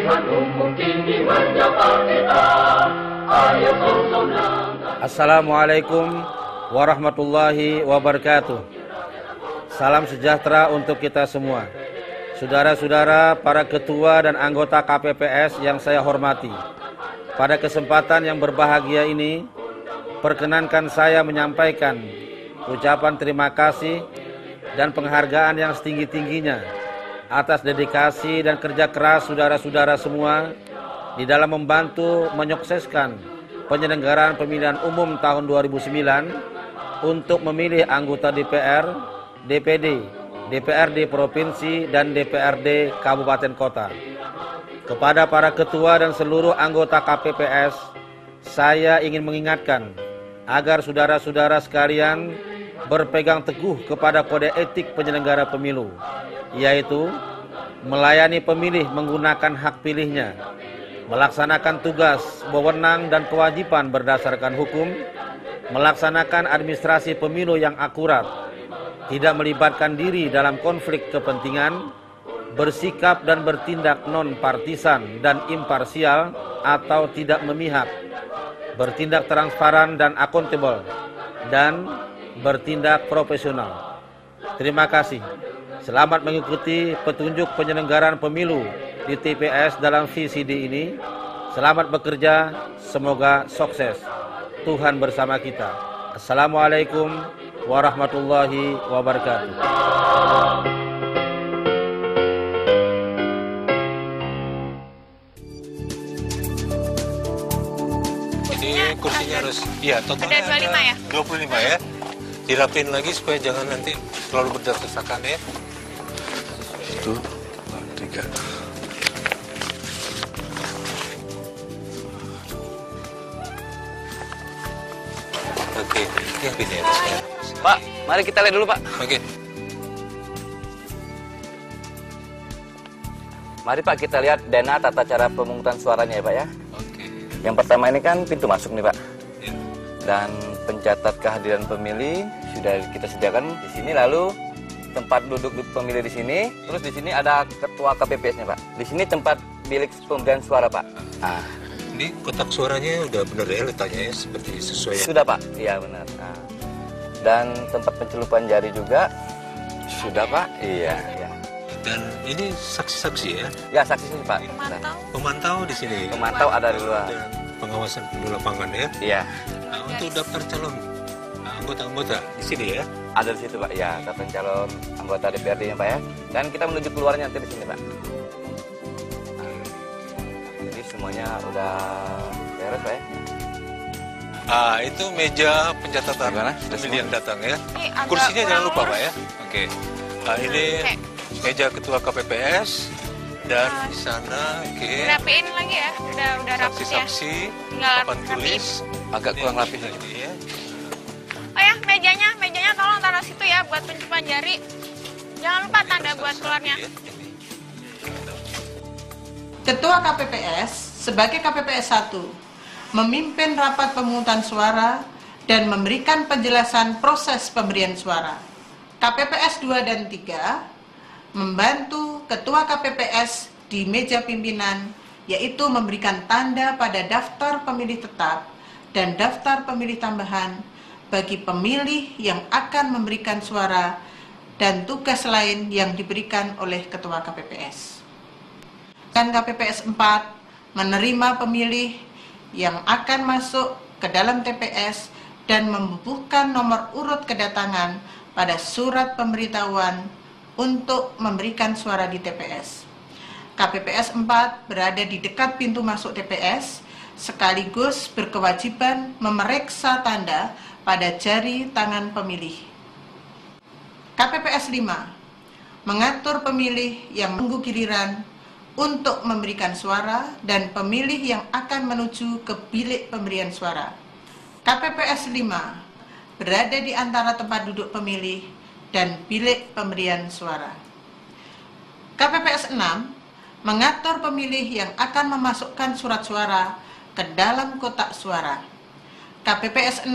pemilihan umum kini menyapa kita. Ayo song-songan. Assalamualaikum warahmatullahi wabarakatuh. Salam sejahtera untuk kita semua. Saudara-saudara, para ketua dan anggota KPPS yang saya hormati. Pada kesempatan yang berbahagia ini, perkenankan saya menyampaikan ucapan terima kasih dan penghargaan yang setinggi-tingginya atas dedikasi dan kerja keras saudara-saudara semua di dalam membantu menyukseskan penyelenggaraan pemilihan umum tahun 2009 untuk memilih anggota DPR, DPD, DPRD Provinsi, dan DPRD Kabupaten Kota. Kepada para ketua dan seluruh anggota KPPS, saya ingin mengingatkan agar saudara-saudara sekalian berpegang teguh kepada kode etik penyelenggara pemilu, yaitu melayani pemilih menggunakan hak pilihnya, melaksanakan tugas, wewenang dan kewajiban berdasarkan hukum, melaksanakan administrasi pemilu yang akurat, tidak melibatkan diri dalam konflik kepentingan, bersikap dan bertindak non-partisan dan imparsial atau tidak memihak, bertindak transparan dan akuntabel, dan bertindak profesional. Terima kasih. Selamat mengikuti petunjuk penyelenggaraan pemilu di TPS dalam VCD ini. Selamat bekerja, semoga sukses. Tuhan bersama kita. Assalamualaikum warahmatullahi wabarakatuh. Ini kursinya harus, iya totalnya ada 25 ya? 25 ya. Dirapin lagi supaya jangan nanti terlalu berdesakan ya. 1, 2, 3. Oke, ini yang pilih atasnya. Pak, mari kita lihat dulu Pak. Oke. Mari Pak kita lihat dana tata cara pemungutan suaranya ya Pak ya. Oke. Yang pertama ini kan pintu masuk nih Pak. Ya. Dan pencatat kehadiran pemilih sudah kita sediakan di sini, lalu tempat duduk pemilih di sini, terus di sini ada ketua KPPS-nya Pak. Di sini tempat bilik pemberian suara Pak. Nah, Ini kotak suaranya udah bener ya letaknya ya, seperti sesuai ya. sudah Pak, iya benar. Nah, dan tempat pencelupan jari juga sudah Pak, iya. Ya, Dan ini saksi-saksi ya. ya saksi sini Pak. Pemantau. Pemantau di sini. Pemantau ada di luar. Dan pengawasan di lapangan ya. Iya, Nah, untuk daftar calon anggota-anggota di sini ya. ada di situ Pak. Ya, daftar calon anggota DPRD-nya Pak ya. Dan kita menuju keluarnya nanti di sini Pak. Nah, jadi semuanya udah beres Pak ya. Itu meja pencatatan Gimana? pemilih yang datang ya. Ini agak Kursinya jangan kurang lupa Pak lurus. ya. Oke. Ini Oke. meja ketua KPPS dan di sana Rapiin lagi ya, udah rapi ya. saksi-saksi, Tinggal papan rapiin. tulis. Agak kurang rapi ini ya. Oh ya, mejanya tolong taruh situ ya buat penculupan jari. Jangan lupa tanda buat keluarnya. Ketua KPPS sebagai KPPS 1 memimpin rapat pemungutan suara dan memberikan penjelasan proses pemberian suara. KPPS 2 dan 3 membantu Ketua KPPS di meja pimpinan, yaitu memberikan tanda pada daftar pemilih tetap dan daftar pemilih tambahan bagi pemilih yang akan memberikan suara dan tugas lain yang diberikan oleh Ketua KPPS. Dan KPPS 4 menerima pemilih yang akan masuk ke dalam TPS dan membubuhkan nomor urut kedatangan pada surat pemberitahuan untuk memberikan suara di TPS. KPPS 4 berada di dekat pintu masuk TPS, sekaligus berkewajiban memeriksa tanda pada jari tangan pemilih. KPPS 5 mengatur pemilih yang menunggu giliran untuk memberikan suara dan pemilih yang akan menuju ke bilik pemberian suara. KPPS 5 berada di antara tempat duduk pemilih dan bilik pemberian suara. KPPS 6 mengatur pemilih yang akan memasukkan surat suara ke dalam kotak suara. KPPS 6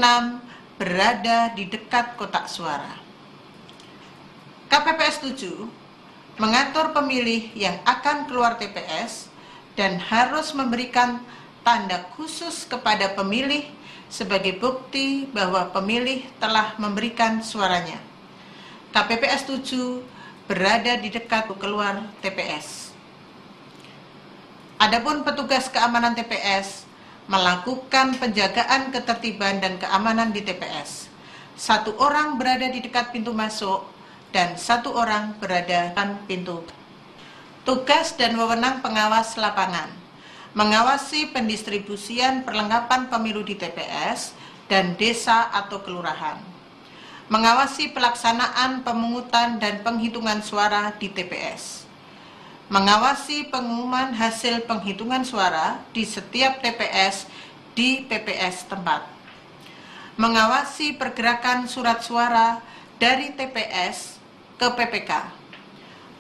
berada di dekat kotak suara. KPPS 7 mengatur pemilih yang akan keluar TPS dan harus memberikan tanda khusus kepada pemilih sebagai bukti bahwa pemilih telah memberikan suaranya. KPPS 7 berada di dekat keluar TPS. Adapun petugas keamanan TPS melakukan penjagaan ketertiban dan keamanan di TPS. 1 orang berada di dekat pintu masuk dan 1 orang berada di pintu. Tugas dan wewenang pengawas lapangan: mengawasi pendistribusian perlengkapan pemilu di TPS dan desa atau kelurahan, mengawasi pelaksanaan pemungutan dan penghitungan suara di TPS, mengawasi pengumuman hasil penghitungan suara di setiap TPS di PPS tempat, mengawasi pergerakan surat suara dari TPS ke PPK,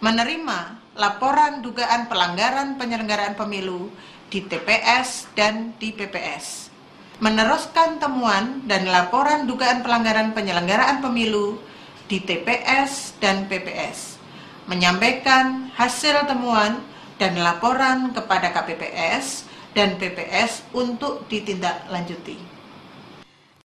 menerima laporan dugaan pelanggaran penyelenggaraan pemilu di TPS dan di PPS, meneruskan temuan dan laporan dugaan pelanggaran penyelenggaraan pemilu di TPS dan PPS, menyampaikan hasil temuan dan laporan kepada KPPS dan PPS untuk ditindaklanjuti.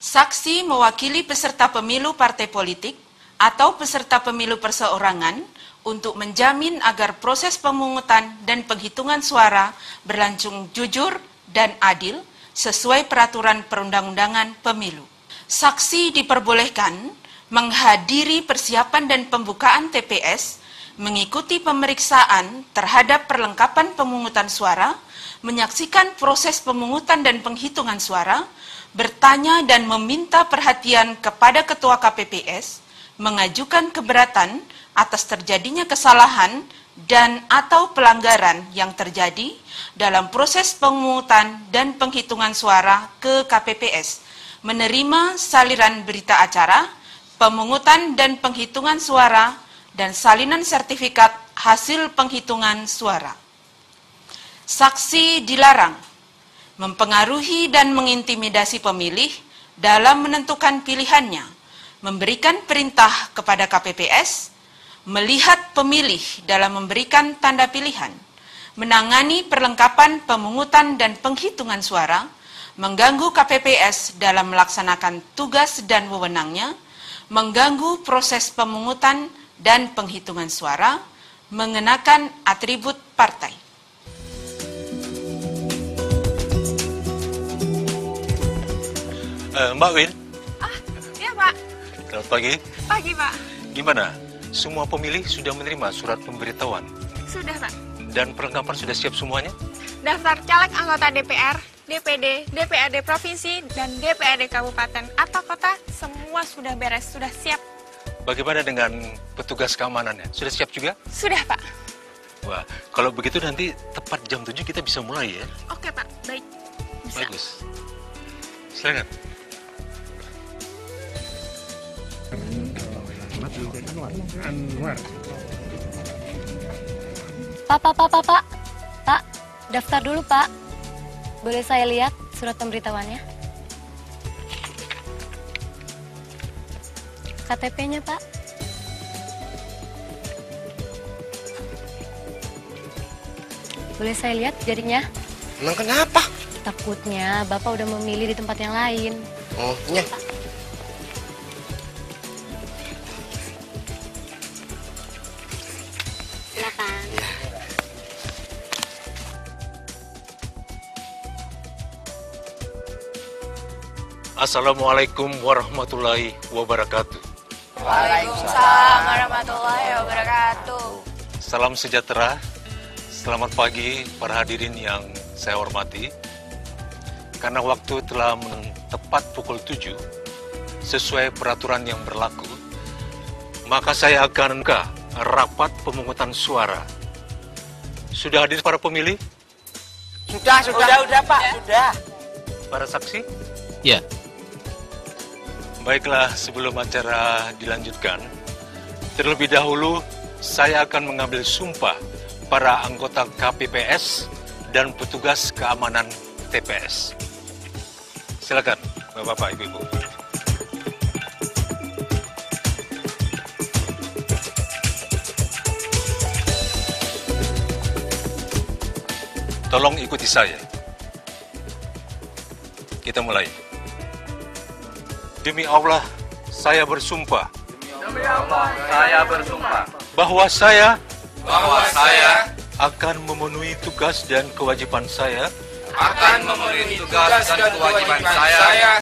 Saksi mewakili peserta pemilu partai politik atau peserta pemilu perseorangan untuk menjamin agar proses pemungutan dan penghitungan suara berlangsung jujur dan adil sesuai peraturan perundang-undangan pemilu. Saksi diperbolehkan menghadiri persiapan dan pembukaan TPS, mengikuti pemeriksaan terhadap perlengkapan pemungutan suara, menyaksikan proses pemungutan dan penghitungan suara, bertanya dan meminta perhatian kepada Ketua KPPS, mengajukan keberatan atas terjadinya kesalahan dan atau pelanggaran yang terjadi dalam proses pemungutan dan penghitungan suara ke KPPS, menerima salinan berita acara, pemungutan dan penghitungan suara, dan salinan sertifikat hasil penghitungan suara. Saksi dilarang mempengaruhi dan mengintimidasi pemilih dalam menentukan pilihannya, memberikan perintah kepada KPPS, melihat pemilih dalam memberikan tanda pilihan, menangani perlengkapan pemungutan dan penghitungan suara, mengganggu KPPS dalam melaksanakan tugas dan wewenangnya, mengganggu proses pemungutan dan penghitungan suara, mengenakan atribut partai. Mbak Win. Iya, Pak. Selamat pagi. Pagi, Pak. Gimana? Semua pemilih sudah menerima surat pemberitahuan? Sudah, Pak. Dan perlengkapan sudah siap semuanya? Daftar caleg anggota DPR, DPD, DPRD Provinsi, dan DPRD Kabupaten atau Kota, semua sudah beres, sudah siap. Bagaimana dengan petugas keamanannya? Sudah siap juga? Sudah, Pak. Wah, kalau begitu nanti tepat jam 7 kita bisa mulai ya? Oke, Pak. Baik. Bisa. Bagus. Silakan. Pak, daftar dulu, Pak. Boleh saya lihat surat pemberitahuannya? KTP-nya, Pak. Boleh saya lihat jadinya? Emang kenapa? Takutnya Bapak udah memilih di tempat yang lain. Oh, iya. Silakan. Assalamualaikum warahmatullahi wabarakatuh. Waalaikumsalam warahmatullahi wabarakatuh. Salam sejahtera. Selamat pagi para hadirin yang saya hormati. Karena waktu telah tepat pukul 7 sesuai peraturan yang berlaku, maka saya akan buka rapat pemungutan suara. Sudah hadir para pemilih? Sudah, Pak. Sudah. Para saksi? Ya. Baiklah, sebelum acara dilanjutkan, terlebih dahulu saya akan mengambil sumpah para anggota KPPS dan petugas keamanan TPS. Silakan, Bapak-bapak, Ibu-ibu. Tolong ikuti saya. Kita mulai. Demi Allah, saya bersumpah. Demi Allah, saya bersumpah Bahwa saya bahwa saya akan memenuhi tugas dan kewajiban saya akan memenuhi tugas dan kewajiban saya